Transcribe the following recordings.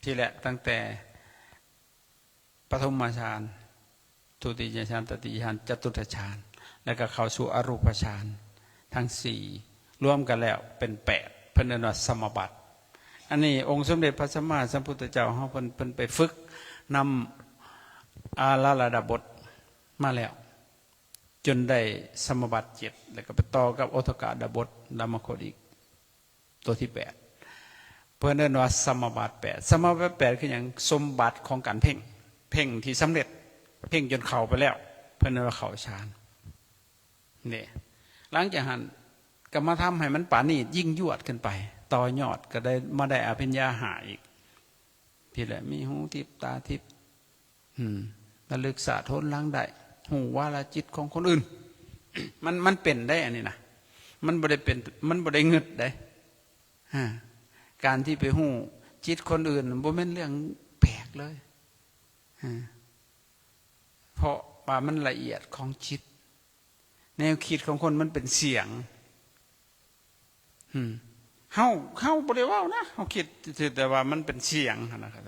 ที่แหละตั้งแต่ปฐมฌานทุติยฌานตติยฌานจตุตฌานแล้วก็เข้าสู่อรูปฌานทั้งสี่รวมกันแล้วเป็น8เพิ่นเรียกว่าสมบัติอันนี้องค์สมเด็จพระสัมมาสัมพุทธเจ้าเฮาเพิ่นไปฝึกนำอาราลดาบทมาแล้วจนได้สมบัติ7แล้วก็ไปต่อกับโอทกดาบทดามคตอีกตัวที่8เพิ่นเรียกว่าสมบัติ8สมบัติ8คืออย่างสมบัติของการเพ่งที่สำเร็จเพ่งจนเข้าไปแล้วเพิ่นเรียกว่าเข้าฌานนี่หลังจากนั้นก็มาทำให้มันปานียิ่งยวดขึ้นไปต่อยอดก็ได้มาได้อภิญญา5อีกที่แหละมีหูทิพตาทิพระลึกสะทนล้างได้หูวาลจิตของคนอื่น มันเป็นได้อันนี้นะมันบ่ได้เป็นมันบ่ได้เงึดได้การที่ไปหูจิตคนอื่นบ่แม่นเรื่องแปลกเลยเพราะว่ามันละเอียดของจิตแนวคิดของคนมันเป็นเสียงเฮาบ่ได้เว้านะเฮาคิดแต่ว่ามันเป็นเสียงนะครับ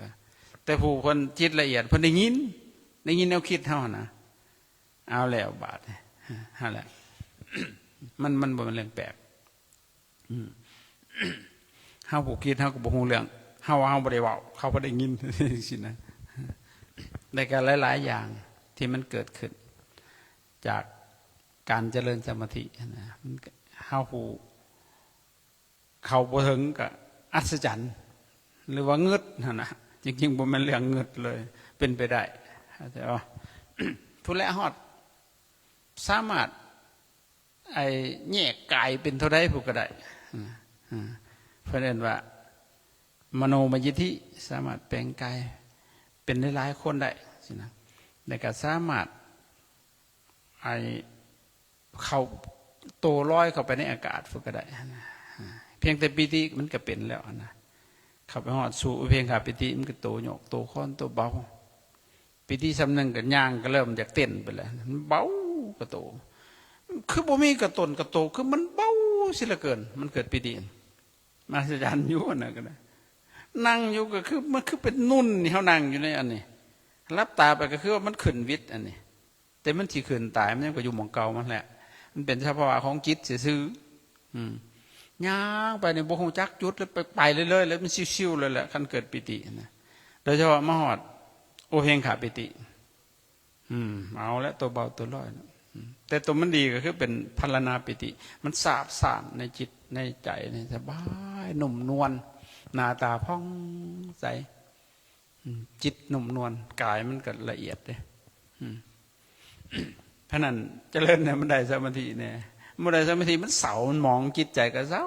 แต่ผู้คนจิตละเอียดเพิ่นได้ยินแนวคิดเฮานะเอาแล้วบาดนั่นแหละมันบ่เป็นเรื่องแปลกเฮาผู้คิดเฮาก็บ่ฮู้เรื่องเฮาบ่ได้เว้าเขาบ่ได้ยินสินะในการหลายๆอย่างที่มันเกิดขึ้นจากการเจริญสมาธินะเฮาผู้เขาบ่ถึงก็อัศจรรย์หรือว่าเงึดนะจริงๆบ่แม่นเรื่องเงึดเลยเป็นไปได้แต่ว่าผู้ละฮอดสามารถแยกกายเป็นเท่าใดผู้ก็ได้เพราะนั้นว่ามโนมยิทธิสามารถแปลงกายเป็นหลายๆคนได้สินะแต่ก็สามารถเข้าโตลอยเข้าไปในอากาศผู้ก็ได้เพียงแต่ปิติมันก็เป็นแล้วนะเข้าไปฮอดสู่เพียงขาปิติมันก็โตโยกโตค้อนโตเบาปิติสำนึงกับย่างก็เริ่มจากเต้นไปแล้วมันเบากระโตคือบ่มีกระตนกระโตคือมันเบาสิละเกินมันเกิดปิติมาสัจจานอยู่นะก็ได้นั่งอยู่ก็คือมันคือเป็นนุ่นนี่เขานั่งอยู่ในอันนี้รับตาไปก็คือว่ามันขึ้นวิทย์อันนี้แต่มันที่ขึ้นตายมันยังก็อยู่หม่องเก่ามันแหละมันเป็นสภาวะของจิตซื่อย่างไปในบุคงจักจุดแล้วไปเรื่อยๆแล้วมันชิวๆเลยแหละขั้นเกิดปิตินะโดยเฉพาะมหอดโอเพงขาปิติเอาแล้วตัวเบาตัวลอยแต่ตัวมันดีก็คือเป็นพลนาปิติมันสาบซ่านในจิตในใจในสบายหนุ่มนวลหน้าตาพ่องใสจิตหนุ่มนวลกายมันก็ละเอียดเลยเพราะนั้นเจริญเนี่ยมันได้สมาธิเนี่ยมันได้สมาธิมันเศร้ามันมองจิตใจก็เศร้า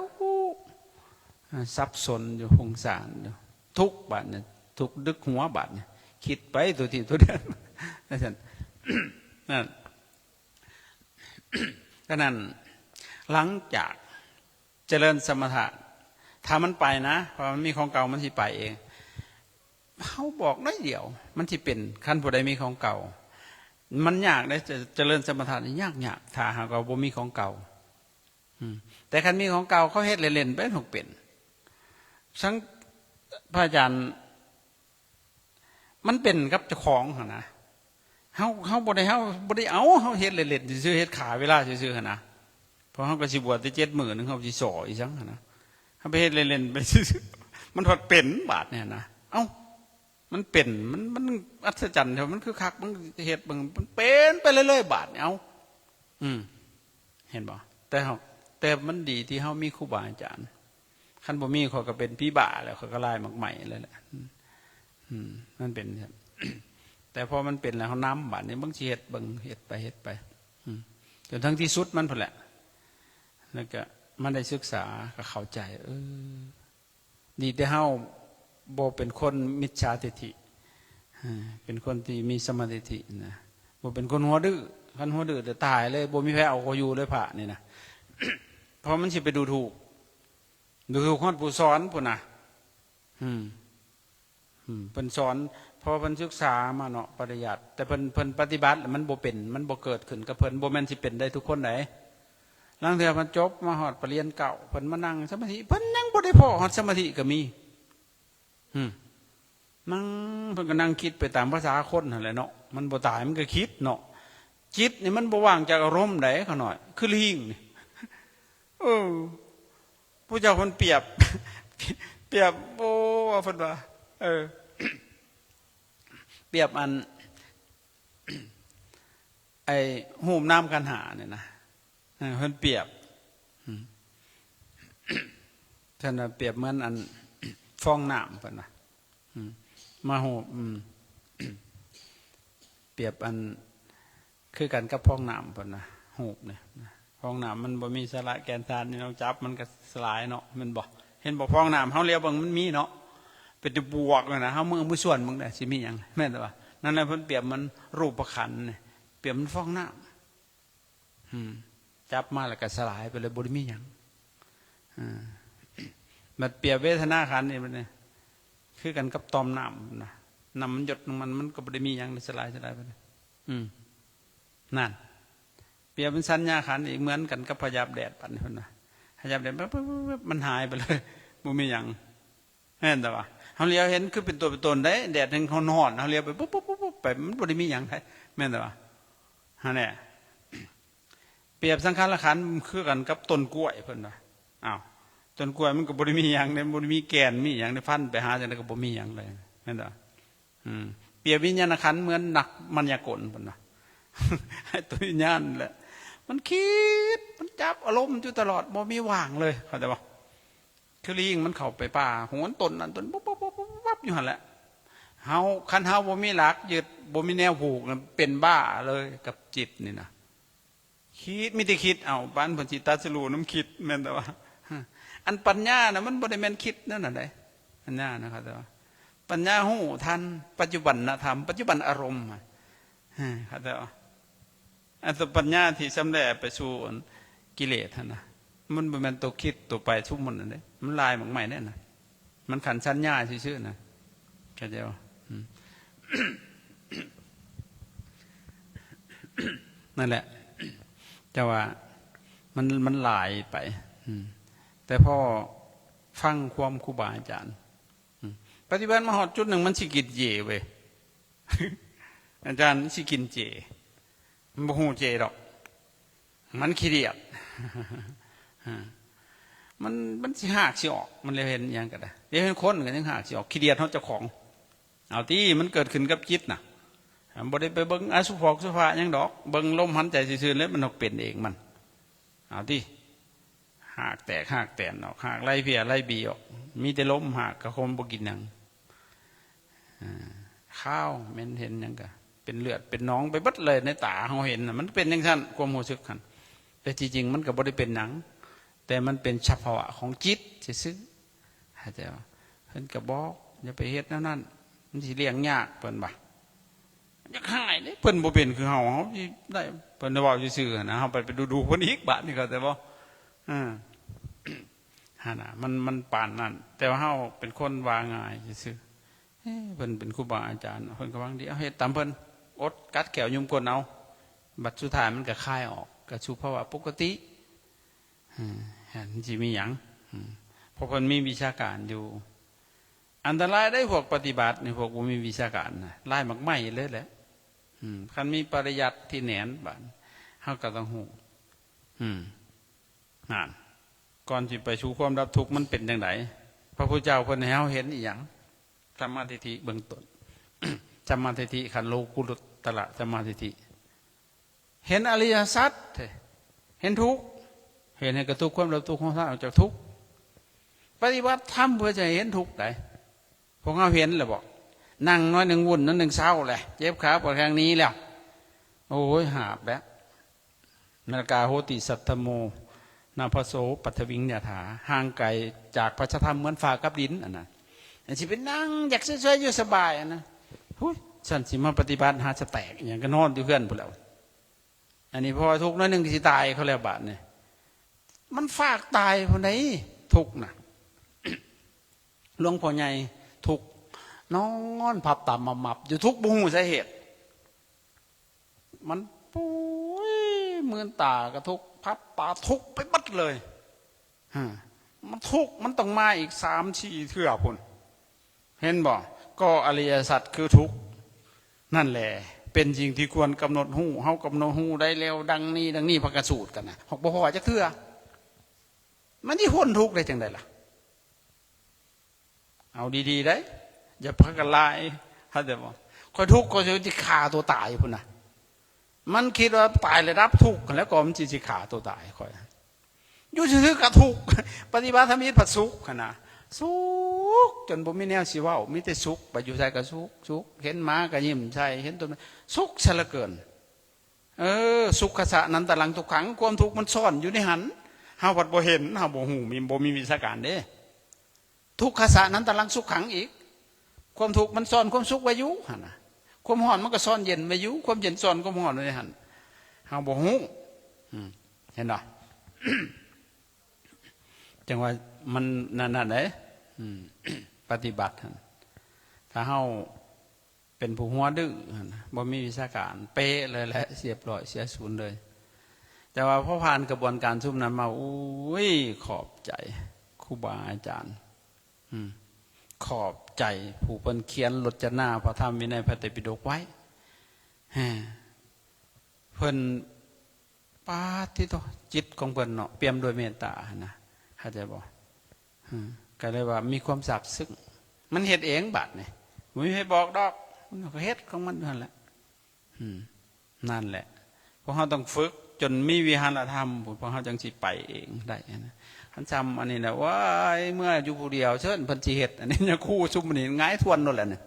ซับซ้อนอยู่หงสารอยู่ทุกบาทเนี่ยทุกดึกหัวบาทเนี่ยคิดไปตัวที่ตัวเดียวนั่นก็นั่นหลังจากเจริญสมถะถ้ามันไปนะเพราะมันมีของเก่ามันที่ไปเองเขาบอกน้อยเดียวมันที่เป็นขั้นผู้ใดมีของเก่ามันยากได้จะเจริญสมถะนี่ยากถ้าหากว่าบ่มีของเก่าแต่คันมีของเก่าเขาเฮ็ดเล่นๆเป็นหกเป็นทั้งพระอาจารย์มันเป็นกับเจ้าของนะเขาบ่ได้เอาเฮ็ดเล่นๆซื่อเฮ็ดขาเวลาซื่อๆนะเพราะเขาก็สิบวชได้7 มื้อนึงเขาสิสออีจังนะเขาไปเฮ็ดเล่นๆไปซื่อมันพอเป็นบาดเนี่ยนะมันเป็นมันอัศจรรย์มันคือคักมันเฮ็ดมันเป็นไปเรื่อยๆบาดเนี่ยเห็นบ่แต่มันดีที่เฮามีครูบาอาจารย์คันบ่มีเขาก็เป็นพี่บ้าแล้วเขาก็ลายมักใหม่เลยแหละมันเป็นแต่พอมันเป็นแล้วเขาน้ำบาดนี่บางทีเฮ็ดไปจนทั้งที่สุดมันพุ่นแหละแล้วก็มันได้ศึกษาก็เข้าใจดีแต่เฮาบ่เป็นคนมิจฉาทิฏฐิเป็นคนที่มีสมาธินะบ่เป็นคนหัวดื้อคันหัวดื้อจะตายเลยบ่มีแพ้เอาอยู่เลยพระนี่นะเพราะมันสิไปดูถูกคนผู้สอนพุ่นน่ะเพิ่นสอนพอเพิ่นศึกษามาเนาะปริยัติแต่เพิ่นปฏิบัติมันบ่เป็นมันบ่เกิดขึ้นกับเพิ่นบ่แม่นสิเป็นได้ทุกคนไหนลางเทื่อเพิ่นจบมาฮอดปริญญาเก่าเพิ่นมานั่งสมาธิเพิ่นยังบ่ได้พอฮอดสมาธิก็มี นั่งเพิ่นก็นั่งคิดไปตามภาษาคนนั่นแหละเนาะมันบ่ตายมันก็คิดเนาะจิตนี่มันบ่ว่างจากอารมณ์ใดเขาหน่อยคือลิงนี่ผู้เจ้าคนเปรียบโอ้ว่าเพิ่นว่าเปรียบอันไอ้หูมน้ำกันหาเนี่ยนะเพิ่นเปรียบท่านเปรียบเหมือนอันฟองน้ำเพิ่นว่ามาหูเปรียบอันคือกันกับฟองน้ำเพิ่นนะหูบเนี่ยฟองน้ำมันบ่มีสาระแกนสารนี่เราจับมันก็สลายเนาะมันบ่เห็นบ่ฟองน้ำเฮาเรียกว่ามันมีเนาะเป็นตัวบวกเลยนะเฮามือส่วนมึงได้สิมีหยังแม่นบ่ว่านั่นแหละเพิ่นเปรียบมันรูปขันธ์เนี่ยเปรียบมันฟองน้ำจับมาแล้วก็สลายไปเลยบ่ได้มีหยังมันเปรียบเวทนาขันธ์นี่มันเนี่ยคือกันกับตอมน้ำนะน้ำมันหยดมันก็บ่ได้มีหยังสลายไปเลยนั่นเปรียบเป็นสัญญาขันธ์อีกเหมือนกันกับพยาบแดดปันคนนะพยาบแดดมันหายไปเลยบ่มีหยังแม่นแต่ว่าเขาเลี้ยวเห็นคือเป็นตัวเป็นตนได้แดดถึงเขานอนเขาเลี้ยวไปปุ๊บไปมันบ่ได้มีหยังได้แม่นแต่ว่าฮะเนี่ยเปรียบสังขารขันธ์คือกันกับต้นกล้วยเพิ่นว่าอ้าวต้นกล้วยมันก็บ่ได้มีหยังเนี่ยบ่ได้มีแกนมีหยังในฟันไปหาจังได๋ก็บ่มีหยังเลยแม่นแต่เปรียบวิญญาณขันธ์เหมือนนักมายากลเพิ่นว่าตัววิญญาณแหละมันคิดมันจับอารมณ์อยู่ตลอดบ่มีว่างเลยเข้าใจป่ะคือลิงมันเข้าไปป่าโหนต้นนั่นต้นปั๊บอยู่หั่นแหละเฮาคันเฮาบ่มีหลักยึดบ่มีแนวผูกเป็นบ้าเลยกับจิตนี่นะคิดมีแต่คิดเอาปานเพิ่นสิตัดสรู้น้ำคิดแม่นแต่ว่าอันปัญญาน่ะมันบ่ได้แม่นคิดนั่นน่ะได้ปัญญานะครับแต่ว่าปัญญาหูทันปัจจุบันธรรมปัจจุบันอารมณ์ครับแต่ว่าอันตัวปัญญาที่สำเร็จไปสู่กิเลสนะมันเป็นตัวคิดตัวไปทุกมันนั่นเลยมันลายหมากใหม่เนี่ยนะมันขันสัญญาชื่อๆนะแค่เดียวนั่นแหละแต่ว่ามันลายไปแต่พอฟังความครูบาอาจารย์ปฏิบัติมาหอดจุดหนึ่งมันสิกินเจเว้ยอาจารย์สิกินเจมันบ่ฮู้เจดอกมันขี้เดียดมันสิหักสิออกมันเลยเห็นอย่างก็ได้เดี๋ยวเห็นคนกันยังหักสิออกขี้เดียดเขาเจ้าของเอาที่มันเกิดขึ้นกับจิตน่ะบ่ได้ไปเบิ่งอสุภะสุภะยังดอกเบิ่งลมหันใจซื่อๆแล้วมันออกเป็นเองมันเอาที่หักแตกหักแตนออกหักไล่เพียไล่บีออกมีแต่ลมหักกระคมบ่กินหยังข้าวเม้นเห็นยังก็เป็นเลือดเป็นน้องไปบัดเลยในตาเขาเห็นนะมันเป็นอย่างนั้นความรู้สึกกันแต่จริงๆมันก็บ่ได้เป็นหนังแต่มันเป็นเฉพาะของจิตซื่อๆเข้าใจป่ะเพิ่นก็บอกอย่าไปเฮ็ดนั่นมันสิเลี้ยงยากเพิ่นบ่อยากหายเด้เพิ่นบ่เป็นคือเฮาสิได้เพิ่นเว้าซื่อๆนะเฮาไปดูเพิ่นอีกบาดนี่ก็แต่บ่หั่นน่ะมันปานนั้นแต่ว่าเฮาเป็นคนวางง่ายซื่อเพิ่นเป็นครูบาอาจารย์เพิ่นก็วางดีเอาเฮ็ดตามเพิ่นอดกัดแก้วยุมก้นเอาบัดสุดท้ายมันก็คายออกก็สู่ภาวะปกติมันสิมีหยังเพราะเพิ่นมีวิชาการอยู่อันตรายได้พวกปฏิบัตินี่พวกบ่มีวิชาการนะลายมักไหม้เลยแหละคันมีปริยัติที่แหนนบาดเฮาก็ต้องฮู้นั่นก่อนสิไปสู่ความดับทุกข์มันเป็นจังไดพระพุทธเจ้าเพิ่นให้เฮาเห็นอีหยังสัมมาทิฏฐิเบื้องต้นสัมมาทิฏฐิขันโลกุตระสัมมาทิฏฐิเห็นอริยสัจเห็นทุกข์เห็นให้กระทุกข์ความดับทุกข์ของท่านออกจากทุกข์ปฏิบัติธรรมเพื่อจะเห็นทุกข์ได้พวกเราเห็นเลยบอกนั่งน้อยหนึ่งวุ่นนั้นหนึ่งเศร้าเลยเจ็บขาปวดแข้งนี้แล้วโอ้ยหาบแล้วนากาโหติสัตตโมนาภโสปัทวิงยาถาห่างไกลจากพระธรรมเหมือนฟ้ากับดินอันนั้นสิเป็นนั่งอยากเฉยๆอยู่สบายนะฉันสิมาปฏิบัติหาจะแตกอย่างก็นอนอยู่เพื่อนพวกเราอันนี้พอทุกข์น้อยหนึ่งสิตายเขาแล้วบาดเนี่ยมันฝากตายคนไหนทุกข์นะหลวงพ่อใหญ่ทุกข์นอนผับต่ำมับอยู่ทุกข์บุ้งสาเหตุมันปุ้ยเมื่อตากระทุกพับตาทุกข์ไปบัดเลยมันทุกข์มันต้องมาอีก3-4 เทื่อพุ่น เห็นบ่ก็อริยสัจคือทุกข์นั่นแหละเป็นสิ่งที่ควรกำหนดหู้เฮากำหนดหู้ได้แล้วดังนี้พระกสูตรกันนะหกบ่พอจักเทื่อมันที่พ้นทุกข์ได้จังไดล่ะเอาดีๆได้อย่าพักกันลายถ้าเดี๋ยวคอยทุกข์ก็จะฆ่าตัวตายพุ่นน่ะมันคิดว่าตายเลยรับทุกข์แล้วก็มันจะฆ่าตัวตายคอยอยู่ซื่อๆก็ทุกข์ปฏิบัติธรรมนี้ผัดสุขขนาดสุขจนบ่มีแนวสิเว้ามีแต่สุขไปอยู่ใส่ก็สุขเห็นหมาก็ยิ้มใส่เห็นต้นสุขซะเหลือเกินสุขขะนันตลังทุกขังความทุกข์มันซ่อนอยู่ในหันเฮาบ่เห็นเฮาบ่ฮู้บ่มีวิชาการเด้ทุกขะนันตลังสุขขังอีกความทุกข์มันซ่อนความสุขไว้อยู่หั่นน่ะความร้อนมันก็ซ่อนเย็นไว้อยู่ความเย็นซ่อนความร้อนไว้ในหันเฮาบ่ฮู้เห็นบ่ จังว่ามันนั่นเด้ปฏิบัติถ้าเฮาเป็นผู้หัวดื้อบ่มีวิชาการเป๊ะเลยแหละเสียบร้อยเสียศูนย์เลยแต่ว่าพอผ่านกระบวนการซุ่มนั้นมาอุ้ยขอบใจครูบาอาจารย์ขอบใจผู้เพิ่นเขียนรจนาพระธรรมวินัยพระไตรปิฎกไว้เพิ่นปาที่ตัวจิตของเพิ่นเนาะเปี่ยมด้วยเมตตานะเข้าใจบ่ก็เลยว่ามีความซาบซึ้งมันเฮ็ดเองบัดนี่บ่มีให้บอกดอกมันก็เฮ็ดของมันนั่นแหละนั่นแหละเพราะเฮาต้องฝึกจนมีวิหารธรรมเพราะเฮาจังสิไปเองได้นะคันจำอันนี้นะว่าเมื่ออยู่ผู้เดียวเชิญเพิ่นสิเฮ็ดอันนี้เนี่ยคู่ซุ่มนี่ง่ายทวนนั่นแหละเนี่ย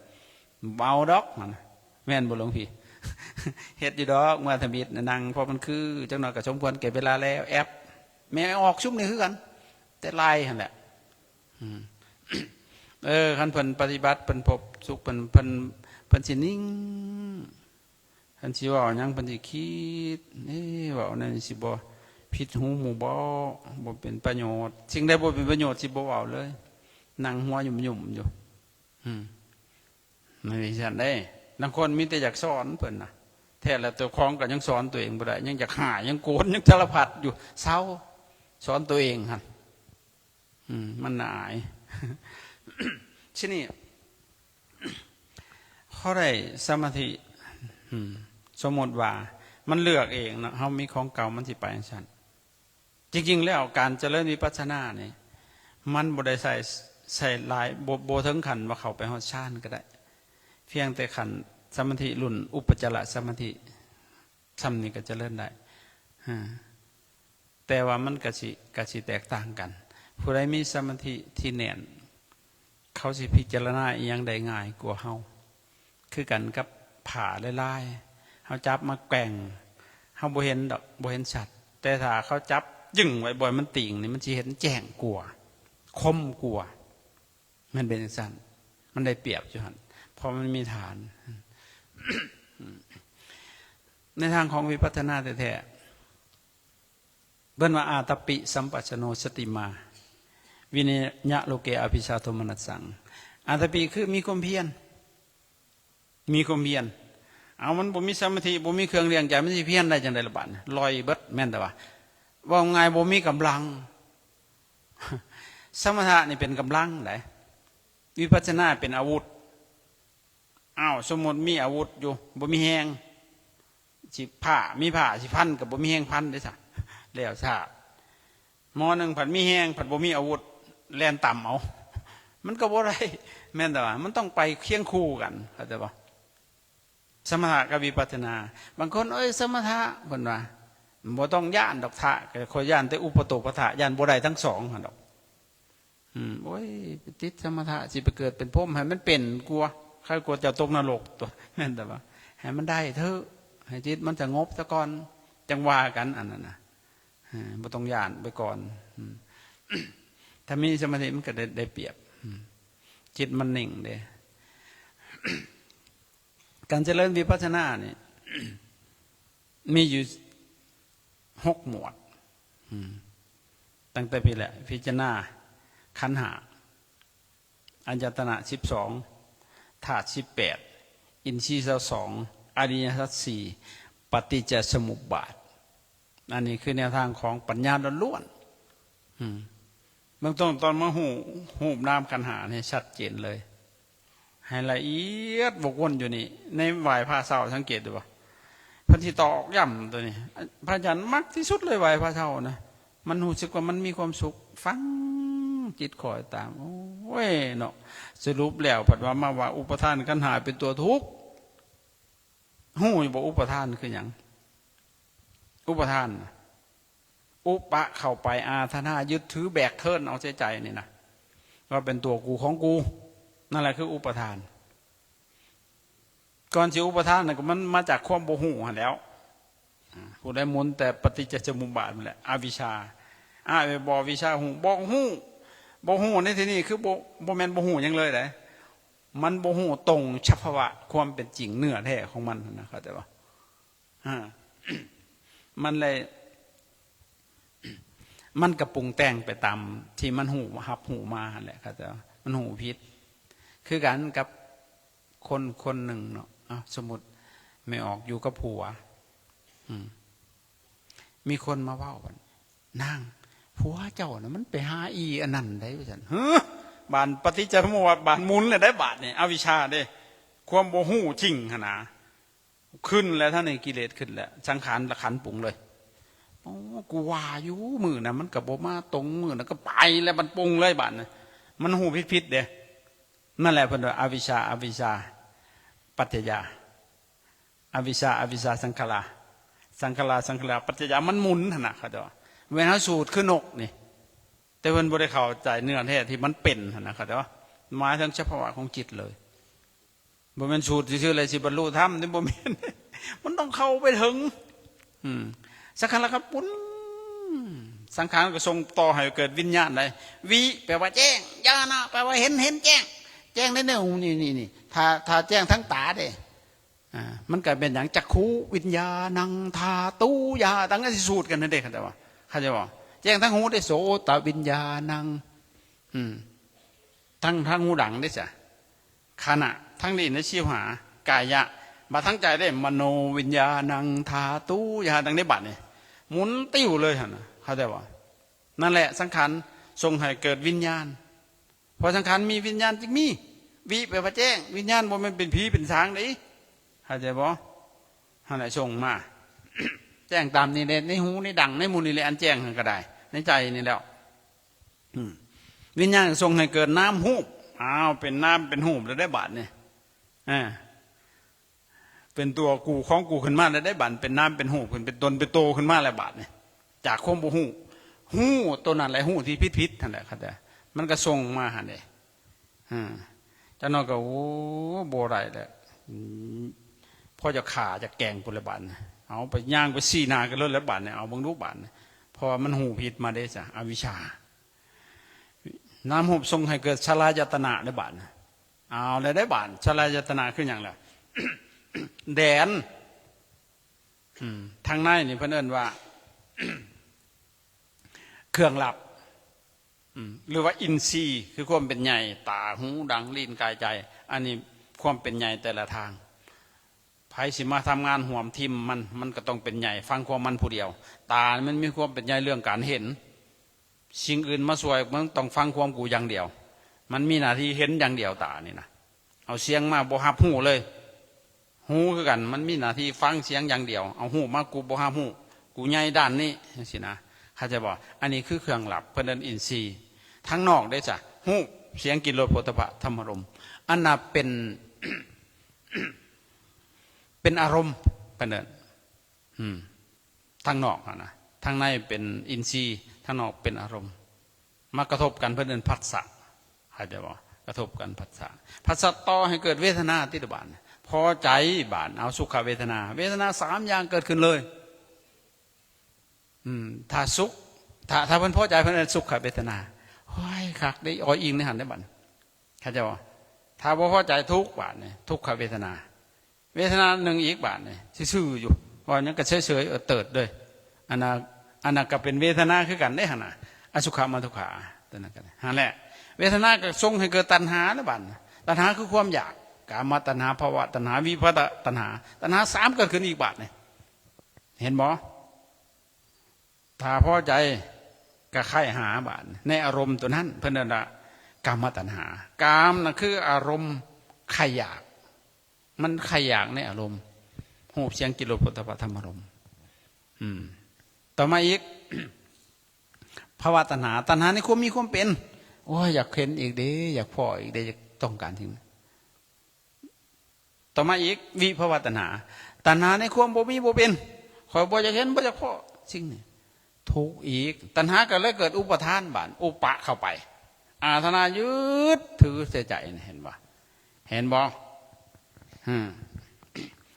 เบาดอกมันแม่นบ่หลวงพี่เฮ็ดอยู่ดอกเมื่อทมิตรนั่งพอมันคือจังหน่อยก็สมควรเก็บเวลาแล้วแอปแม่ออกซุ่มนี่คือกันแต่ลายหั่นแหละคันเพิ่นปฏิบัติเพิ่นพบสุขเพิ่นสินิ่งเพิ่นสิเว้าหยังเพิ่นสิคิดเว้านั่นสิบ่ผิดหูหมู่บ่เป็นประโยชน์สิ่งใดบ่เป็นประโยชน์สิบ่เว้าเลยนั่งหัวยุ่มอยู่ไม่มีฉันได้บางคนมีแต่อยากสอนเพิ่นน่ะแท้แล้วตัวของก็ยังสอนตัวเองบ่ได้ยังอยากหายังโกรธยังสารพัดอยู่เศร้าสอนตัวเองหั่นมันหน่ายทีนี้เขาได้สมาธิสมมติว่ามันเลือกเองนะเขามีของเก่ามันสิไปอย่างฉันจริงๆแล้วการเจริญวิปัสสนาเนี่ยมันบ่ได้ใส่หลายโบถึงขันว่าเขาไปฮอดฌานก็ได้เพียงแต่ขันสมาธิรุ่นอุปจารสมาธิซ้ำนี่ก็เจริญได้แต่ว่ามันกสิแตกต่างกันผู้ใดมีสมาธิที่แน่นเขาสิพิจารณาอีหยังได้ง่ายกว่าเฮาคือกันกับผ่าลายๆเฮาจับมาแกว่งเฮาบ่เห็นดอกบ่เห็นชัดแต่ถ้าเขาจับยึ่งไว้บ่อยมันติ่งนี่มันสิเห็นแจ้งกว่าคมกว่ามันเป็นจังซั่นมันได้เปรียบอยู่หั่นเพราะมันมีฐาน ในทางของวิปัสสนาแท้ๆเบิ่นว่าอาตปิสัมปัชโนสติมาวิเนยะโลเกอภิชาโทมนัสสังอาตปิคือมีความเพียรเอามันบ่มีสมาธิบ่มีเครื่องเลี้ยงใจมันสิเพียรได้จังได๋ล่ะบัดลอยเบิดแม่นแต่ว่าง่ายบ่มีกำลังสมถะนี่เป็นกำลังได้วิปัสสนาเป็นอาวุธสมมุติมีอาวุธอยู่บ่มีแฮงสิผ้ามีผ้าสิพันก็บ่มีแฮงพันได้ซะแล้วซะหมอนึงผัดมีแฮงผัดบ่มีอาวุธแล่นต่ำเอามันก็บ่ได้แม่นแต่ว่ามันต้องไปเคียงคู่กันเข้าใจบ่สมถะกับวิปัสสนาบางคนสมถะเพิ่นว่าบ่ต้องย่านดอกทะก็ขอย่านแต่อุปโตปทะย่านบ่ได้ทั้งสองหั่นดอกติดสมถะสิไปเกิดเป็นพรหมให้มันเป็นกลัวใครกลัวจะตกนรกตัวแม่นแต่ว่าให้มันได้เถอะให้จิตมันสงบซะก่อนจังว่ากันอันนั้นน่ะบ่ต้องย่านไปก่อนถ้ามีสมาธิมันก็ได้เปรียบจิตมันนิ่งเด้การเจริญวิปัสสนาเนี่ยมีอยู่6 หมวดตั้งแต่ปีแหละพิจารณาขันธ์5อัญญตนะ12ธาตุ18อินทรีย์22อริยสัจ4ปฏิจจสมุปบาทอันนี้คือแนวทางของปัญญาล้วนเบื้องต้นตอนมาหูนามขันธ์5เนี่ยชัดเจนเลย ให้ละเอียดวกวนอยู่นี่ในไหวพระเศร้าสังเกตดูป่ะพันธิตอกย่ำตัวนี้พระอาจารย์มักที่สุดเลยไหวพระเศร้านะมันรู้สึกว่ามันมีความสุขฟังจิตคอยตามโอ้ยเนาะสรุปแล้วผัดว่ามาว่าอุปทานขันธ์หาเป็นตัวทุกข์หู้บอกอุปทานคืออย่างอุปทานอุปะเข้าไปอาธนายึดถือแบกเทินเอาใจนี่นะว่าเป็นตัวกูของกูนั่นแหละคืออุปทานก่อนสิอุปทานน่ะก็มันมาจากความโมหูหันแล้วผู้ได้มุนแต่ปฏิจจสมุปบาทนั่นแหละอวิชชาบวิชาหูบอกหูบ่หูในที่นี้คือบ่แม่นบ่หูยังเลยได้มันบ่หูตรงเฉพาะความเป็นจริงเนื้อแท้ของมันนะเข้าใจป่ะมันเลยมันกระปรุงแต่งไปตามที่มันหูหับหูมาแหละเข้าใจป่ะมันหูพิษคือกันกับคนหนึ่งเนาะสมมติไม่ออกอยู่กับผัวมีคนมาเว้ากันนั่งผัวเจ้านะมันไปหาอีอันนั้นได้ป่ะฉันบานปฏิจจสมุปบาทบานมุนเลยได้บาทเนี่ยอวิชชาได้ความโมหูจริงขนาดขึ้นแล้วท่านในกิเลสขึ้นแล้วสังขารละขันปรุงเลยโอ้กูว่าอยู่มือนะมันกับโบมาตรงมือนะก็ไปแล้วมันปรุงเลยบาทนะมันหูพิษเด้นั่นแหละเพื่อนว่าอวิชชาปัจจยาอวิชชาสังขารปัจจยามันหมุนขนาดเขาจะเวลาสูตรคือนกนี่แต่เพื่อนบริเข้าใจเนื้อแท้ที่มันเป็นนะเขาจะมาทั้งเฉพาะของจิตเลยบ่แม่นสูตรชื่ออะไรสิบรรลุธรรมนี่บ่แม่นมันต้องเข้าไปถึงสังขารก็ปุ้นสังขารก็ทรงต่อให้เกิดวิญญาณได้วิแปลว่าแจ้งญาณแปลว่าเห็นแจ้งในเนื้อหูนี่ถ้าแจ้งทั้งตาเด้มันก็เป็นอย่างจักขุวิญญาณังธาตุยาตั้งนั้นสิสูตรกันนั่นเองเข้าใจป่ะแจ้งทั้งหูได้โสตวิญญาณังทั้งหูดังได้จ้ะขณะทั้งนี้ในชิวหากายะมาทั้งใจได้มโนวิญญาณังธาตุยาตั้งได้บัดเนี่ยหมุนติ้วเลยฮะเข้าใจป่ะนั่นแหละสังขารทรงให้เกิดวิญญาณพอสังขารมีวิญญาณจึงมีวิแปลว่าแจ้งวิญญาณบ่มันเป็นผีเป็นสางนี่เข้าใจบ่ฮะไหนส่งมา แจ้งตามนี่ในหูในดังในมูลนี่เลยอันแจ้งก็ได้ในใจนี่แล้ววิญญาณทรงให้เกิดน้ำหูบเป็นน้ำเป็นหูบแล้วได้บาดเนี่ยเป็นตัวกูของกูขึ้นมาแล้วได้บาดเป็นน้ำเป็นหูบขึ้นเป็นตนเป็นโตขึ้นมาแล้วบาดเนี่ยจากความบ่หูตัวนั้นแหละหูที่พิษนั่นแหละเข้าใจมันก็ทรงมาหันเลยเจ้านอกก็โอ้โบไรแหละพ่อจะขาจะแกงปุระบาดเอาไปย่างไปซีนากันเลยแล้วบาดเนี่ยเอาบางรูปบาดพอมันหูพิษมาได้จ้ะอวิชชาน้ำหุบทรงให้เกิดชลายตนะได้บาดเอาเลยได้บาดชลายตนะขึ้นอย่างไร แดนทางในนี่เพื่อนเอิ้นว่า เครื่องหลับหรือว่าอินทรีย์คือความเป็นใหญ่ตาหูดังลิ้นกายใจอันนี้ความเป็นใหญ่แต่ละทางไผสิมาทำงานห่วมทิมมันก็ต้องเป็นใหญ่ฟังความมันผู้เดียวตามันมีความเป็นใหญ่เรื่องการเห็นสิ่งอื่นมาสวยมันต้องฟังความกูอย่างเดียวมันมีหน้าที่เห็นอย่างเดียวตานี่นะเอาเสียงมาบ่ฮับหูเลยหูคือกันมันมีหน้าที่ฟังเสียงอย่างเดียวเอาหูมากูบ่ฮับหูกูใหญ่ด้านนี้สินะเขาจะบอกอันนี้คือเครื่องหลับเพื่อนอินทรีย์ทั้งนอกได้จ้ะหูเสียงกินรสโผฏฐัพพะธรรมารมณ์อันนั้นเป็น เป็นอารมณ์เพื่อนทั้งนอกนะทั้งในเป็นอินทรีย์ทั้งนอกเป็นอารมณ์มากระทบกันเพื่อนผัสสะเขาจะบอกกระทบกันผัสสะต่อให้เกิดเวทนาที่ตบานพอใจบานเอาสุขเวทนา3อย่างเกิดขึ้นเลยถ้าสุขถ้าเพิ่นพอใจเพิ่นสุขเวทนาโอ้ยคักได้อ้อยอิงในหันได้บัดเข้าใจบ่ถ้าบ่พอใจทุกข์บาดนี่ทุกขเวทนาหนึ่งอีกบาดนี่ซื่อๆอยู่ว่ายังก็เฉยๆเติดเลยอันนั้นก็เป็นเวทนาคือกันได้หั่นน่ะอสุขมาทุกขาตัวนั้นก็ได้หั่นแหละเวทนาก็ส่งให้เกิดตัณหาแล้วบัดตัณหาคือความอยากกามตัณหาภวตัณหาวิภวตัณหา3เกิดขึ้นอีกบาดนี่เห็นบ่ถ้าพอใจก็ไข่หาบาดในอารมณ์ตัวนั้นเพื่อนน่ะกามตัณหากามนั่นคืออารมณ์ ใครอยากมันใครอยากในอารมณ์หูเสียงกิโลพุทธปธรรมารมณ์ต่อมาอีก ภาวะตัณหาตัณหาในความมีความเป็นโอ้ยอยากเห็นอีกเด้อยากพออีกเด้อยากต้องการทิ้งต่อมาอีกวิภาวะตัณหาตัณหาในความบ่มีบ่เป็นคอยบ่อยากเห็นบ่อยากพอสิ่งนี้ทุกอีกตัณหาก็เลยเกิดอุปทานบานอุปะเข้าไปอาธนายึดถือเสียใจเห็นบ่เห็นบ่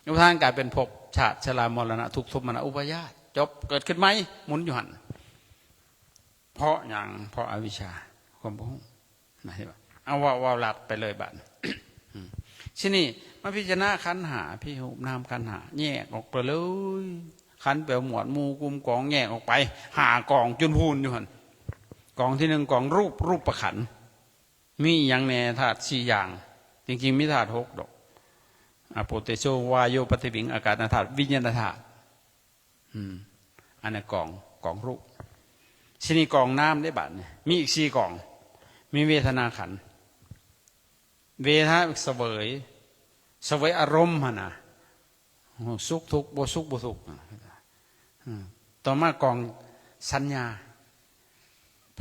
อุปทานกลายเป็นภพชาติชรามรณะทุกข์โทมนัสอุปาญาตจบเกิดขึ้นไหมหมุนอยู่หันเพราะอย่างเพราะอวิชชาความบ่รู้นะเห็นบ่เอาว่าหลัดไปเลยบาดทีนี้มาพิจารณาขันธ์หาพี่หูนามขันธ์หาแยกออกไปเลยขันธ์แปลหมวดหมู่กลุ่มกองแยกออกไปหากองจนพูนอยู่หันกองที่หนึ่งกองรูปประขันธ์มีอย่างแน่ธาตุ4อย่างจริงๆมีธาตุ6ดอกอโปเตโชวายโยปฏิบิงอากาศธาตุวิญญาณธาตุอันนั้นกองรูปชนิดกองน้ำได้บัดมีอีก4กองมีเวทนาขันธ์เวทนาเสวยอารมณ์ฮะนะสุขทุกข์บ่สุขบ่ทุกข์ต่อมากองสัญญา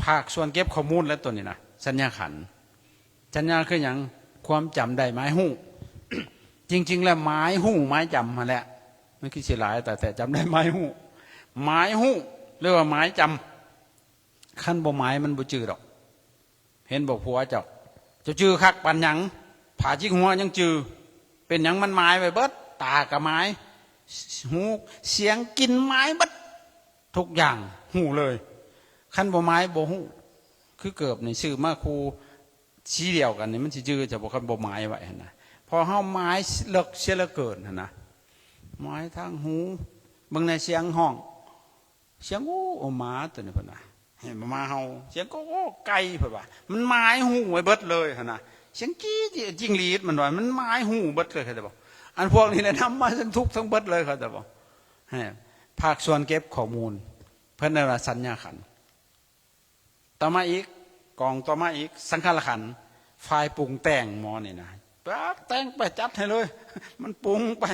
ภาคส่วนเก็บข้อมูลแล้วตัวนี้นะสัญญาขันธ์สัญญาคืออย่างความจำได้หมายหู้ จริงๆแล้วหมายหู้หมายจำมาแหละไม่คิดเสียหลายแต่จำได้หมายหู้หมายหู้เรียกว่าหมายจำขั้นบ่หมายมันบ่จืดหรอกเห็นบอกผัวเจ้าจื้อคักปันหยังผ่าจิกหัวยังจื้อเป็นหยังมันหมายไว้เบิดตากับไม้หูเสียงกินไม้เบิดทุกอย่างหูเลยขั้นบ่ไม้บ่หูคือเกิบในชื่อมาครูชี้เดียวกันนี่มันสิจื้อจะบอกขั้นบ่ไม้ไว้นะพอเฮาไม้เลิกเสียละเกินนะไม้ทางหูบางในเสียงห้องเสียงโอ้หมาตัวนี้เพิ่นน่ะเห็นมาเฮาเสียงก็โอ้ไก่เพิ่นว่ามันไม้หูไว้เบิดเลยหั่นน่ะเสียงกี้จิ้งหรีดมันว่ามันไม้หูเบิดเลยเขาจะบอกอันพวกนี้เนี่ยทำมาทั้งทุกทั้งเบิดเลยเขาจะบอกภาคส่วนเก็บข้อมูลเพิ่นน่ะสัญญาขันธ์ต่อมาอีกกองต่อมาอีกสังขารขันธ์ฝ่ายปรุงแต่งหมอนี่นะแต่งไปจัดให้เลยมันปรุงไป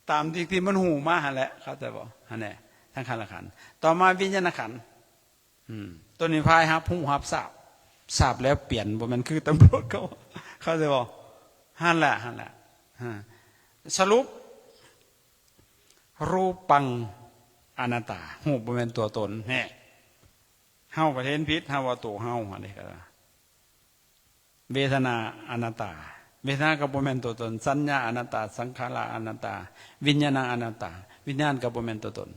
ตามที่มันหูมาหั่นแหละเขาจะบอกหั่นแหละสังขารขันธ์ต่อมาวิญญาณขันธ์ตัวนี้พายฮับหูฮับทราบแล้วเปลี่ยนบ่มันคือตำรวจเขาจะบอกหั่นแหละสรุปรูปังอนัตตาหูบ่เป็นตัวตนแฮ่เฮาประเทศพิษเฮาว่าตัวเฮาอะไรก็เวทนาอนัตตาเวทนากับบ่แม่นตัวตนสัญญาอนัตตาสังขารอนัตตาวิญญาณอนัตตาวิญญาณกับบ่แม่นตัวตน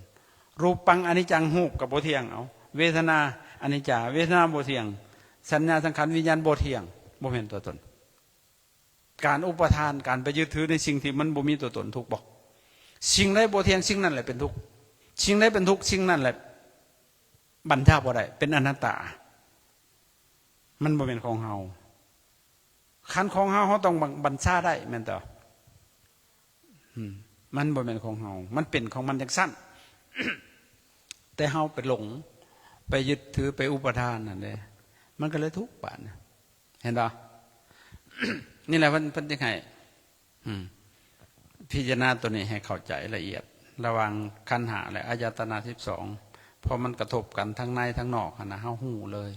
รูปังอนิจจังหูกับบ่เที่ยงเอาเวทนาอนิจจาเวทนาบ่เที่ยงสัญญาสังขารวิญญาณบ่เที่ยงบ่แม่นตัวตนการอุปทานการไปยึดถือในสิ่งที่มันบ่มีตัวตนทุกบอกสิ่งใดบ่เที่ยงสิ่งนั้นแหละเป็นทุกข์สิ่งใดเป็นทุกข์สิ่งนั้นแหละบรรทับบ่ได้เป็นอนัตตามันบ่เป็นของเฮาคันของเฮาเฮาต้องบัญชาได้แม่นต่อมันบ่เป็นของเฮามันเป็นของมันจังซั่น แต่เฮาไปหลงไปยึดถือไปอุปทานนั่นแหละมันก็เลยทุกข์ปานเห็นบ่ นี่แหละเพิ่นจังไห้พิจารณาตัวนี้ให้เข้าใจละเอียดระหว่างขันธ์5และอายตนะ12พอมันกระทบกันทั้งในทั้งนอกนะเฮาหู้เลย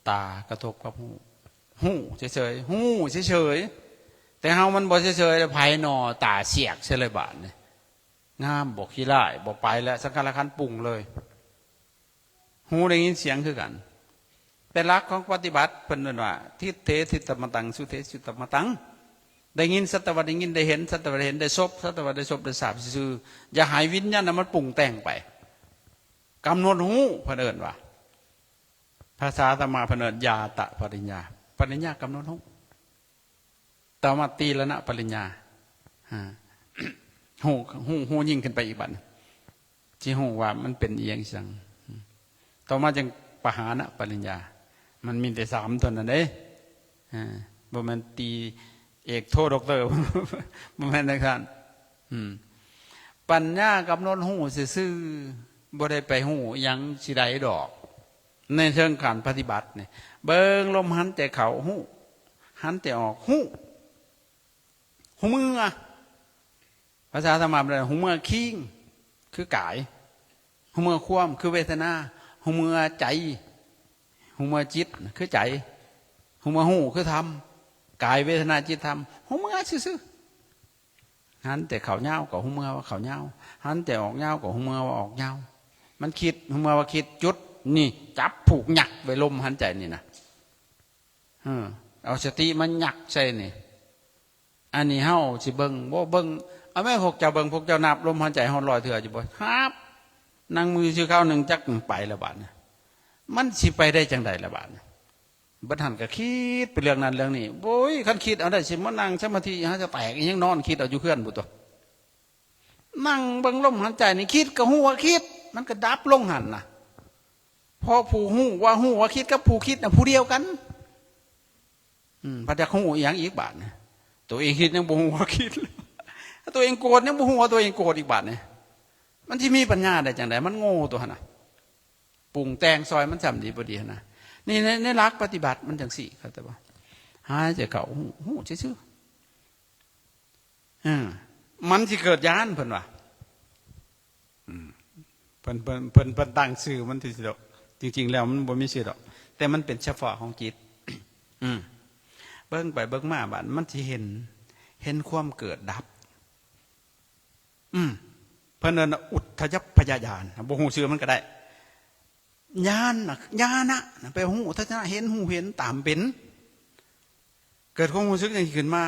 ตากระทบกับหู้เฉยๆหู้เฉยๆแต่เฮามันบ่เฉยๆภายนอกตาเสียกเสียเลยบาดนี่งามบ่ขี้ร้ายบ่ไปแล้วสังขารขันธ์ปรุงเลยหูได้ยินเสียงคือกันเป็นหลักของปฏิบัติเพิ่นว่าทิฏเถทิฏฐมตังสุเถสุตมตังได้ยินสัตว์ได้ยินได้เห็นสัตว์ได้เห็นได้ซบสัตว์ได้ซบได้สาบซื่ออย่าหายวิญญาณมันปรุงแต่งไปกำหนดหูเพิ่นเอิ้นว่าภาษาธรรมะเพิ่นเอิ้นญาตะปริญญากำหนดหูต่อมาตีละนะปริญญาหูยิ่งขึ้นไปอีกบัดที่หูว่ามันเป็นอีหยังจังต่อมาจึงปหานะปริญญามันมีแต่3ตัวนั่นเด้บ่แม่นตีเอกโทด็อกเตอร์บ่แม่นจังซั่นปัญญากำหนดหูซื่อๆบ่ได้ไปหูหยังสิได้ดอกในเชิงการปฏิบัตินี่เบิ่งลมหันใจเข้าหู หันแต่ออกหูมือภาษาธรรมะเป็นหูมือคิงคือกายหูมือความคือเวทนาหูมือใจหูมือจิตคือใจหูมือหูคือธรรมกายเวทนาจิตธรรมหูมือซื่อหันแต่เขาเน่ากับหูมือว่าเขาเน่าหันแต่ออกเน่ากับหูมือว่าออกเน่ามันคิดหูมือว่าคิดจุดนี่จับผูกหยักไว้ลมหันใจนี่นะเอาสติมันหยักใส่นี่อันนี้เฮาสิเบิ่งบ่เบิ่งเอาแม่พวกเจ้าเบิ่งพวกเจ้านับลมหายใจฮอดลอยเถื่ออยู่บ่ครับนั่งมือชื่อข้าวหนึ่งจักไปละบาดเนี่ยมันสิไปได้จังใดละบาดเนี่ยบัดหันก็คิดไปเรื่องนั้นเรื่องนี้โอ้ยคันคิดเอาได้สิมานั่งสมาธิฮะจะแตกยังนอนคิดเอาอยู่เพื่อนบุตัวนั่งเบิ่งลมหายใจนี่คิดก็ฮู้ว่าคิดมันก็ดับลงหันน่ะพอผู้ฮู้ว่าคิดกับผู้คิดน่ะผู้เดียวกันพระเจ้าฮู้อีหยังอีกบาดเนี่ยตัวเองคิดยังบ่ฮู้ว่าคิดตัวเองโกรธยังบ่ฮู้ว่าตัวเองโกรธอีกบาดเนี่ยมันที่มีปัญญาได้จังไดมันโง่ตัวน่ะปรุงแต่งซอยมันจำดีบ่ดีนะนี่ในหลักปฏิบัติมันจังสี่ครับแต่ว่าหายใจเข้าฮู้ซื่อมันสิเกิดญาณเพิ่นว่าเพิ่นตั้งชื่อมันที่สิดอกจริงๆแล้วมันบ่มีชื่อดอกแต่มันเป็นเฉพาะของจิตเบิ่งไปเบิ่งมาบาดมันสิเห็นความเกิดดับเพิ่นเอิ้นอุทธัพพยญาณบ่ฮู้ชื่อมันก็ได้ญาณญาณะไปฮู้ทัศนะเห็นฮู้เห็นตามเป็นเกิดความรู้สึกอย่างขึ้นมา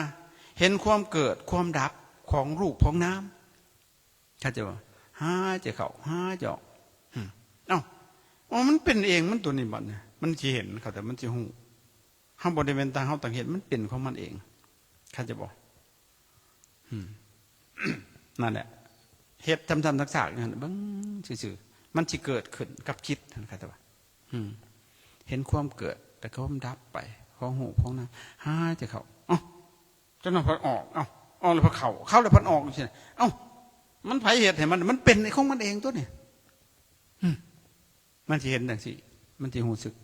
เห็นความเกิดความดับของรูปของนามเข้าใจบ่หายใจเข้าหายใจออกมันเป็นเองมันตัวนี้บัดเนี่ยมันสิเห็นเขาแต่มันสิฮู้เฮาบ่ได้เป็นตาเฮาต่างเห็นมันเป็นของมันเองเข้าใจบ่นั่นแหละเฮ็ดทำทักษะอย่างนั้นเบิ่งซื่อๆมันสิเกิดขึ้นกับจิตเข้าใจบ่เห็นความเกิดแต่ก็มันดับไปของหูของน้ำหายใจเข้าจนมันพัดออกออกแล้วพัดเข้าแล้วพัดออกใช่มันไผเหตุให้มันเป็นของมันเองตัวนี่มันสิเห็นจังซี่มันสิรู้สึก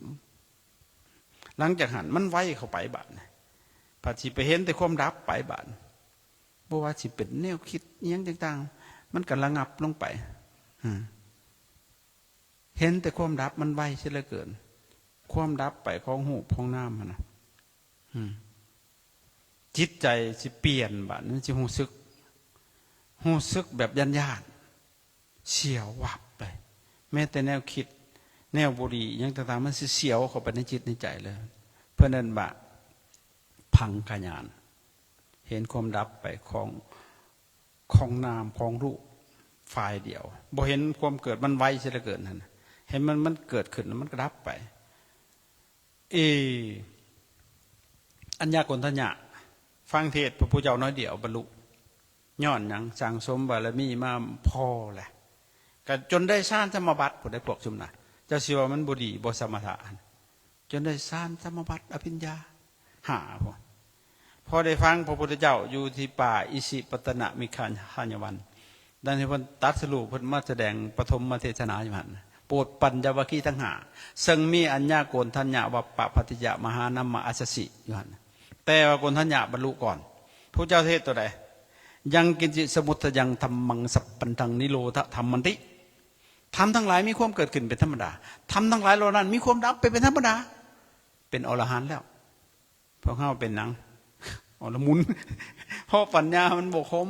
หลังจากหันมันไว้เข้าไปบาดพอสิไปเห็นแต่ความดับไปบาดบ่ว่าสิเป็นแนวคิดอิหยังต่างๆมันก็ระงับลงไปเห็นแต่ความดับมันไวเสียเหลือเกินความดับไปของหูของน้ำมันนะจิตใจสิเปลี่ยนบาดนั้นสิหูซึกแบบยันยานเสียววับไปแม้แต่แนวคิดแนวบุรียังต่างๆมันสิเสียวเข้าไปในจิตในใจเลยเพื่อนั้นบะพังขญานเห็นความดับไปของนามของรูปฝ่ายเดียวบ่เห็นความเกิดมันไวเสียเหลือเกินนั่นเห็นมันเกิดขึ้นแล้วมันก็ดับไปอัญญากณทัญญะฟังเทศพระพุทธเจ้าน้อยเดียวบรรลุย้อนหยังสั่งสมบารมีมาพอแหละก็จนได้ฌานสมาบัติผู้ได้พวกชุมนะเจ้าสิว่ามันบ่ดีบ่สมถะจนได้ฌานสมาบัติอภิญญาหาพอได้ฟังพระพุทธเจ้าอยู่ที่ป่าอิสิปตนะมิคัญหญวันดังที่เพิ่นตัดสรุปเพิ่นมาแสดงปฐมเทศนาอยู่หั่นโปรดปัญญวคีทั้งหาซึ่งมีอัญญาโกณทัญญาวัปปะพัติยะมหานัมมะอัสสิอยู่หั่นแต่ว่าโกณทัญญาบรรลุก่อนพระเจ้าเทศตัวใดยังกินจิสมุทยังธรรมังสัพพันธังนิโรธธรรมันติธรรมทั้งหลายมีความเกิดขึ้นเป็นธรรมดาธรรมทั้งหลายเหล่านั้นมีความดับไปเป็นธรรมดาเป็นอรหันต์แล้วเพราะเข้าเป็นหนังอรมุนเพราะปัญญามันบกคม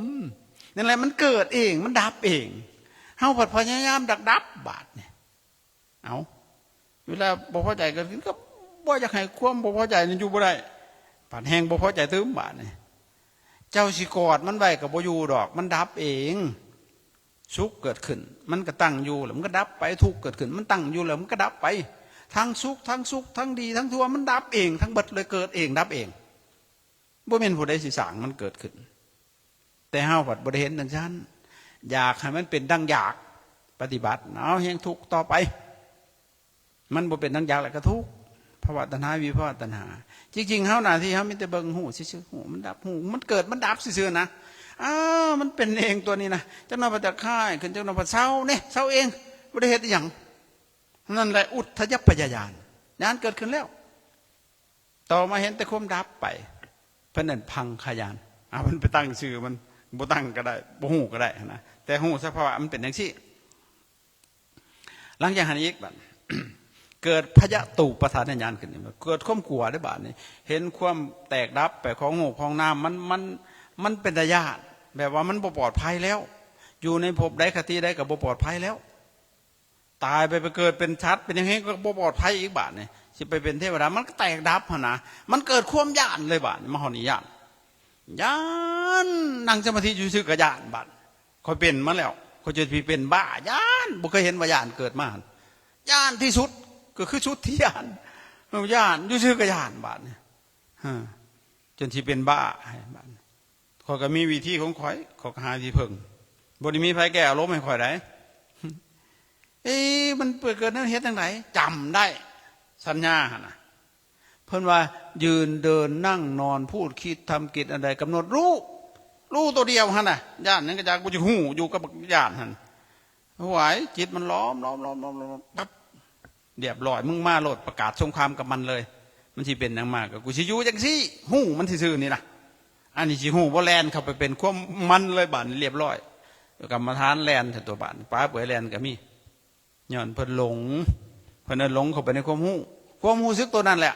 นั่นแหละมันเกิดเองมันดับเองเข้าผัดพยายามดับบาดเนี่ยเอาเวลาบ่พอใจกันก็บ่อยากให้ความบ่พอใจนี่อยู่บ่ได้ปานแห้งบ่พอใจตึมบาดเนี่ยเจ้าสิกอดมันไว้กับบ่อยู่ดอกมันดับเองสุขเกิดขึ้นมันก็ตั้งอยู่แล้วมันก็ดับไปทุกข์เกิดขึ้นมันตั้งอยู่แล้วมันก็ดับไปทั้งสุขทั้งดีทั้งทั่วมันดับเองทั้งเบิดเลยเกิดเองดับเองบ่แม่นผู้ใดสิสร้างมันเกิดขึ้นแต่เฮาผัดบ่ได้เห็นดังนั้นอยากให้มันเป็นดังอยากปฏิบัติเอาแห่งทุกข์ต่อไปมันบ่เป็นดังอยากแล้วก็ทุกข์ภวตัณหาวิภวตัณหาจริงๆเฮาหน้าที่เฮามีแต่เบิ่งหูซื่อๆหูมันดับหูมันเกิดมันดับซื่อๆนะมันเป็นเองตัวนี้นะจังนั้นพระตะค่ายขึ้นจังนั้นพระเศร้าเนี่ยเศร้าเองบ่ได้เฮ็ดอีหยังนั่นแหละอุทธัพพยญาณญาณเกิดขึ้นแล้วต่อมาเห็นแต่ความดับไป เพิ่นนั่นพังขยานมันไปตั้งชื่อมันบ่ตั้งก็ได้บ่ฮู้ก็ได้นะแต่ฮู้สภาวะมันเป็นจังซี่หลังจากหันอีกบัด เกิดพยตูปทานญาณขึ้นเกิดความกลัวได้บาดนี้เห็นความแตกดับไปของโง่ของน้ำมันเป็นญาติแบบว่ามันบ่ปลอดภัยแล้วอยู่ในภพใดคติใดก็บ่ปลอดภัยแล้วตายไปเกิดเป็นชัดเป็นยังไงก็บ่ปลอดภัยอีกบาดนี่สิไปเป็นเทวดามันก็แตกดับหั่นนะมันเกิดความญาณเลยบาดมหานิยานญาณนั่งสมาธิอยู่ซื่อก็ญาณบาดค่อยเป็นมาแล้วค่อยจะเป็นบ้าญาณบ่เคยเห็นว่าญาณเกิดมาญาณที่สุดก็คือชุดที่ญาณอยู่ซื่อก็ญาณบาดนี่จนที่เป็นบ้าบาดข้อยก็มีวิธีของข้อยข้อยก็หาที่พึ่งบ่ได้มีไผแก้อารมณ์ให้ข้อยได้มันเกิดนั้นเฮ็ดจังไดจำได้สัญญาหั่นน่ะเพิ่นว่ายืนเดินนั่งนอนพูดคิดทำกิจอันใดกำหนดรู้ตัวเดียวหั่นน่ะญาณนั้นก็จากบ่สิฮู้อยู่กับญาณหั่นไหวจิตมันล้อมปั๊บเรียบร้อยมึงมาโลดประกาศสงครามกับมันเลยมันสิเป็นจังมากก็กูสิอยู่จังซี่ฮู้มันซื่อๆนี่ล่ะอันนี้สิฮู้บ่แล่นเข้าไปเป็นความมันเลยบาดเรียบร้อยกรรมฐานแล่นแต่ตัวบาดป้าเปื่อยแล่นก็มีย้อนเพิ่นหลงเพิ่นหลงเข้าไปในความรู้สึกตัวนั้นแหละ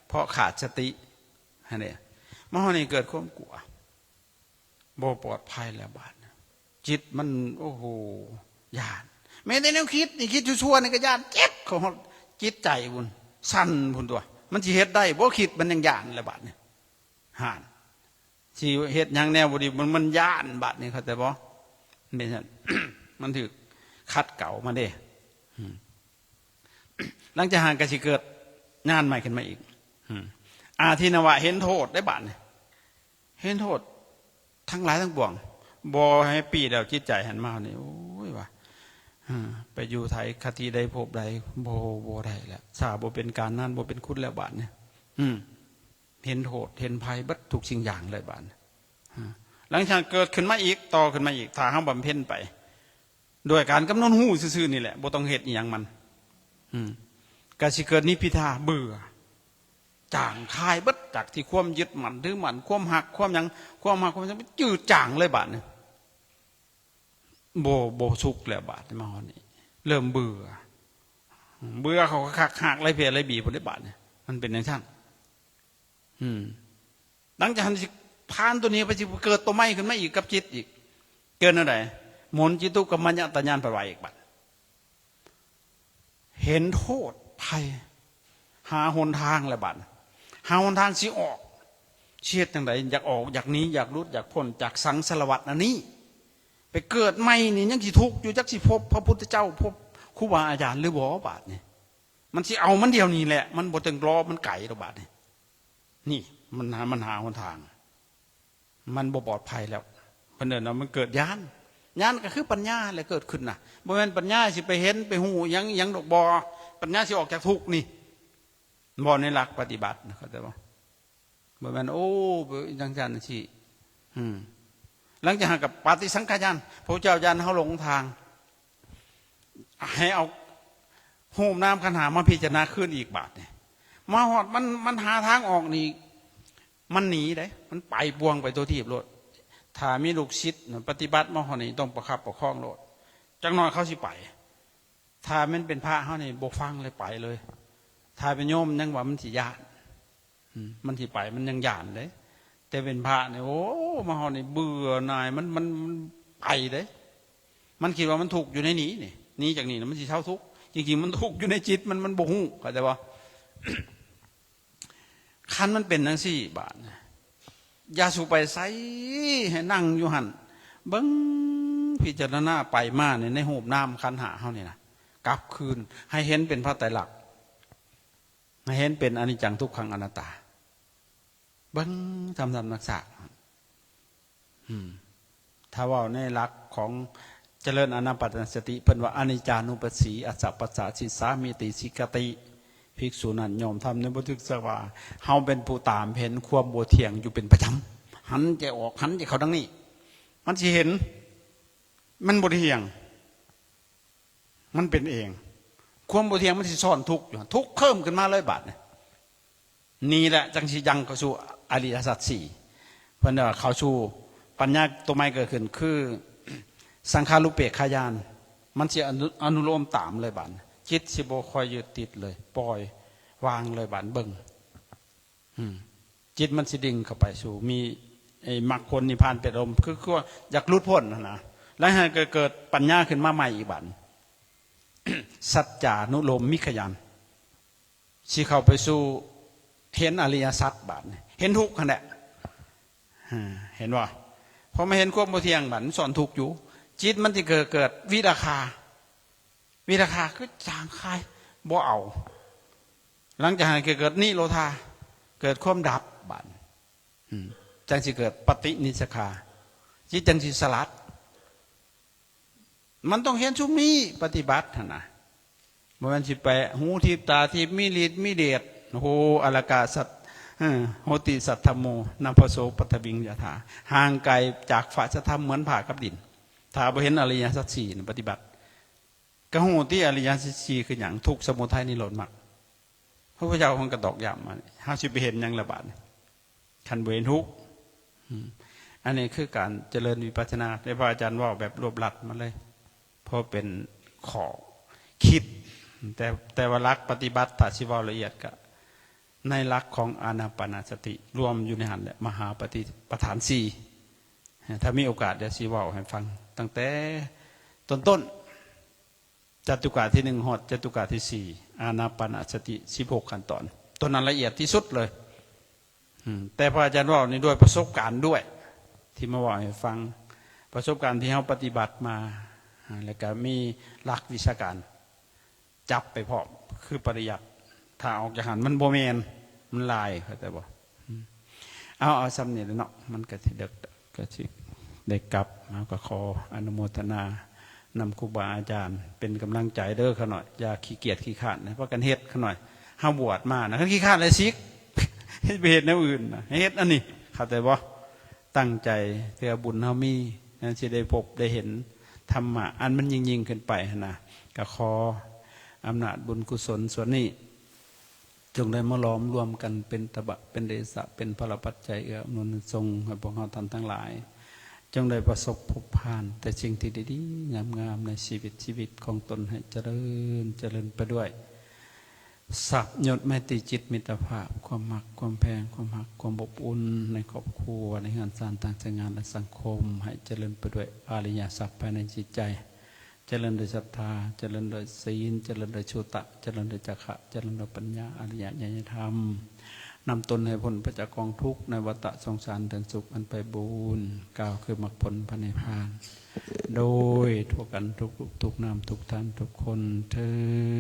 เพราะขาดสติอันนี้มหานี่เกิดความกลัวบ่ปลอดภัยแล้วบาดจิตมันโอ้โหย่านแม้แต่แนวคิดนี่คิดชั่วๆนี่ก็ย่านเจ็บของจิตใจบุญสั่นบุญตัวมันสิเฮ็ดได้บ่คิดมันยังย่านแล้วบาดนี่ห่านสิเฮ็ดหยังแนวบ่ดีมันย่านบาดนี่เข้าใจบ่เป็นซั่น มันถูกคัดเก่ามาเด้หลังจากห่างก็สิเกิดงานใหม่ขึ้นมาอีกอาทินวะเห็นโทษได้บาดนี่เห็นโทษทั้งหลายทั้งปวงบ่ให้ปีแล้วจิตใจหันมานี่โอ้ยว่าไปอยู่ไทยคติใดภพใดบ่ได้แล้วสาบ่เป็นการนั่นบ่เป็นคุณแล้วบาดนี่เห็นโทษเห็นภัยเบิดทุกสิ่งอย่างเลยบาดหลังจากเกิดขึ้นมาอีกต่อขึ้นมาอีกถ้าเฮาบำเพ็ญไปด้วยการกำหนดหู้ซื่อๆนี่แหละบ่ต้องเฮ็ดอีหยังมันก็สิเกิดนิพพิทาเบื่อจางคายเบิดจากที่ความยึดมั่นถือมั่นความหักความหยังความหักความหยังจืดจางเลยบาดนี่บ่สุขแล้วบาดมาฮอดนี่เริ่มเบื่อเขาก็คักๆไล่เพียไล่บีบ่ได้บาดนี่มันเป็นจังซั่นหลังจากนั้นสิผ่านตัวนี้ไปสิเกิดตัวใหม่ขึ้นมาอีกกับจิตอีกเกิดอะไรมนจิตุกัมมัญญตญาณไปไหวอีกบัดเห็นโทษภัยหาหนทางแล้วบัดหาหนทางสิออกเชียดจังไดอยากออกอยากหนีอยากรุดอยากพ้นจากสังสารวัฏอันนี้ไปเกิดใหม่นี่ยังสิทุกข์อยู่จักสิพบพระพุทธเจ้าพบครูบาอาจารย์หรือบ่บาดนี่มันสิเอามันเดียวนี่แหละมันบ่ต้องรอมันไกลดอกบาดนี่มันหาหนทางมันบ่ปลอดภัยแล้วเพิ่นเอิ้นว่ามันเกิดญาณก็คือปัญญาแหละเกิดขึ้นน่ะบ่แม่นปัญญาสิไปเห็นไปฮู้หยังดอกบ่ปัญญาสิออกจากทุกข์นี่บ่ในหลักปฏิบัติเข้าใจบ่บ่แม่นโอ้จังซั่นสิหลังจากกับปฏิสังขารญาณพระเจ้าญาณเฮาหลงทางให้เอาโหมน้ำขันหามาพิจารณาขึ้นอีกบาทนี่มาฮอดมันหาทางออกนี่มันหนีได้มันไปบวงไปตัวทีบโลดถ้ามีลูกศิษย์ปฏิบัติมาหอนี่ต้องประคับประคองโลดจังน้อยเขาสิไปถ้ามันเป็นพระเขานี่บกฟังเลยไปเลยถ้าเป็นโยมยังว่ามันสิญาณมันสิไปมันยังญาณเลยแต่เป็นพระเนี่ยโอ้มาหอนี่เบื่อหน่ายมันไปเลยมันคิดว่ามันถูกอยู่ในนี้จากนี้นะมันสิเท่าทุกจริงๆมันถูกอยู่ในจิตมันบ่ฮู้เข้าใจบ่คันมันเป็นจังซี่บาดยาสูไปใส่ให้นั่งอยู่หันเบิ้งพิจารณาไปมาในหูบน้ำคันหาเขาเนี่ยนะกลับคืนให้เห็นเป็นพระไตรลักษณ์ให้เห็นเป็นอนิจจังทุกขังอนัตตาเบิ้งทำนักษาถ้าว่าในหลักของเจริญอานาปานสติเพิ่นว่าอนิจจานุปัสสีอัสสะปัสสะสิสามิติสิกติภิกษุนั้นยอมทำในบันทึกสว่าเฮาเป็นผู้ตามเห็นความโบเทียงอยู่เป็นประจำหันจะออกหันจะเขาดังนี้มันสิเห็นมันโบเทียงมันเป็นเองความโบเทียงมันสิซ่อนทุกข์อยู่ทุกข์เพิ่มขึ้นมาเลยบาดนี่แหละจังสิยังเข้าสู่ อริยสัจสี่เพื่อนว่าเข้าสู่ปัญญาตัวใหม่เกิดขึ้นคือสังขารุปเปกขายานมันสิอนุโลมตามเลยบัดจิตสิบ่คอยยึดติดเลยปล่อยวางเลยบัดเบิ่งจิตมันสิดิ่งเข้าไปสู่มีไอ้มรรคผลนิพพานเป็นอารมณ์คืออยากหลุดพ้นนะแล้วให้เกิดปัญญาขึ้นมาใหม่อีกบัดสัจจานุโลมมิขยันสิเข้าไปสู่เห็นอริยสัจบัดเห็นทุกข์นั่นแหละเห็นว่าพอมาเห็นความบ่เที่ยงบัดสอนทุกข์อยู่จิตมันจะเกิดวิราคาคือจางคายบ่เอาหลังจากนั้นเกิดนิโรธาเกิดความดับบัดจังสิเกิดปฏินิสขาจิตจังสิสลัดมันต้องเห็นชุมนี้ปฏิบัตินะมันสิไปหูทิพตาทิพมีฤทธิ์มีเดชโหอลกาสัตโหติสัตธรรมโมนัมพโสปัตตบิงยถาห่างไกลจากฝ่ายธรรมเหมือนผ่ากับดินถ้าบ่เห็นอริยสัจสี่ปฏิบัติกระหูที่อริยสัจสี่คืออย่างทุกสมุทัยนิโรธมรรคพระพุทธเจ้าคงกระตอกย้ำมาห้าสิบไปเห็นยังระบาดขันเวนทุกอันนี้คือการเจริญวิปัสสนาในพระอาจารย์ว่าแบบรวบลัดมาเลยเพราะเป็นขอคิดแต่ว่าลักปฏิบัติถ้าสิว่าละเอียดก็ในลักของอานาปานสติรวมอยู่ในหันแหละมหาปฏิปฐานสี่ถ้ามีโอกาสเดี๋ยวสิว่าให้ฟังตั้งแต่ต้นจตุกะที่1หอดจตุกะที่4อานาปานสติ16ขั้นตอนตัวนั้นละเอียดที่สุดเลยแต่พระอาจารย์ว่านี่ด้วยประสบการณ์ด้วยที่มาว่าให้ฟังประสบการณ์ที่เขาปฏิบัติมาแล้วก็มีหลักวิชาการจับไปพร้อมคือปริยัติถ้าออกจากหันมันโบเมนมันลายเข้าใจบ่เอาซ้ำเนี่ยเนาะมันก็ที่เด็กก็ที่ได้กลับมาก็ขออนุโมทนานำครูบาอาจารย์เป็นกำลังใจเด้อขน่อยอย่าขี้เกียจขี้ขาดนะเพราะกันเฮ็ดขน่อยห้าบวชมานะขี้ขาดเลยซิกเฮ็ดไปเฮ็ดแนวอื่นนะเฮ็ดอันนี้เข้าใจบ่ตั้งใจเพื่อบุญเฮามีนั่นสิได้พบได้เห็นธรรมะอันมันยิ่งขึ้นไปนะก็ขออำนาจบุญกุศลส่วนนี้จงได้มาล้อมรวมกันเป็นตบะเป็นเดชะเป็นพลปัจจัยเอื้ออำนวยทรงให้พวกเราท่านทั้งหลายจงได้ประสบพบผ่านแต่สิ่งที่ดีๆงามๆในชีวิตของตนให้เจริญไปด้วยสับยศแม่ติจิตมิตรภาพความมักความแพงความหักความอบอุ่นในครอบครัวในงานสารต่างงานและสังคมให้เจริญไปด้วยอริยสัจภายในจิตใจเจริญโดยศรัทธาเจริญโดยศีลเจริญโดยโชตะเจริญโดยจักขะเจริญโดยปัญญาอริยญาณธรรมนำตนให้พ้นจากกองทุกข์ในวัฏสงสารถึงสุขอันไปบูรณ์กล่าวคือมรรคผลพระนิพพานโดยทั่วกันทุกนามทุกท่านทุกคนเธอ